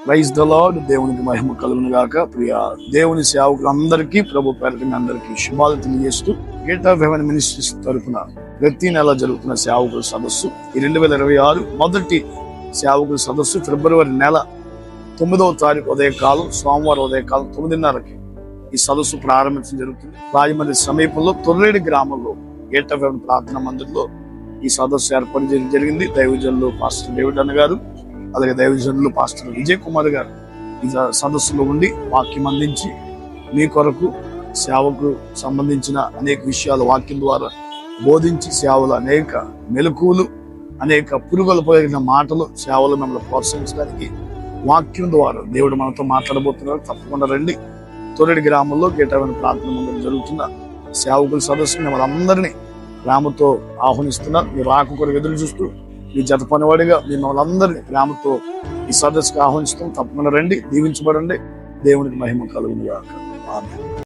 Praise the lord. దేవునికి మహిమ కలుగును గాక. ప్రియ దేవుని సేవకులందరికీ, ప్రభు పేరిట అందరికీ శుభాలు తెలియజేస్తూ, గేట్ ఆఫ్ హెవెన్ మినిస్ట్రీస్ తరఫున ప్రతి నెల జరుగుతున్న సేవకుల సదస్సు, ఈ 2026 మొదటి సేవకుల సదస్సు ఫిబ్రవరి నెల 9వ తారీఖు ఉదయకాలం, సోమవారం ఉదయకాలం 9:30కి ఈ సదస్సు ప్రారంభించడం జరుగుతుంది. రాజమండ్రి సమీపంలో తొర్రేడు గ్రామంలో గేట్ ఆఫ్ హెవెన్ ప్రార్థన మందిరంలో ఈ సదస్సు ఏర్పాటు చేయడం జరిగింది. దైవజనులు పాస్టర్ డేవిడ్ అన్న గారు, అలాగే దైవజనులు పాస్టర్ విజయ్ కుమార్ గారు ఈ సదస్సులో ఉండి వాక్యం అందించి మీ కొరకు సేవకు సంబంధించిన అనేక విషయాలు వాక్యం ద్వారా బోధించి, సేవలు అనేక మెలకువలు, అనేక పురుగులు పోయిన మాటలు, సేవలు మిమ్మల్ని ప్రోత్సహించడానికి వాక్యం ద్వారా దేవుడు మనతో మాట్లాడబోతున్నారు. తప్పకుండా రండి. తొర్రేడు గ్రామంలో గేట్ ఆఫ్ హెవెన్ ప్రార్థన మందిరం జరుగుతున్న సేవకుల సదస్సుని మిమ్మల్ని అందరినీ ప్రేమతో ఆహ్వానిస్తున్నారు. మీరు రాక కొరకు ఎదురు చూస్తూ మీ జత పనివాడిగా మిమ్మల్ని అందరినీ ప్రేమతో ఈ సదస్సుకు ఆహ్వానిస్తాం. తప్పకుండా రండి, దీవించబడండి. దేవునికి మహిమ కలుగును గాక. ఆమేన్.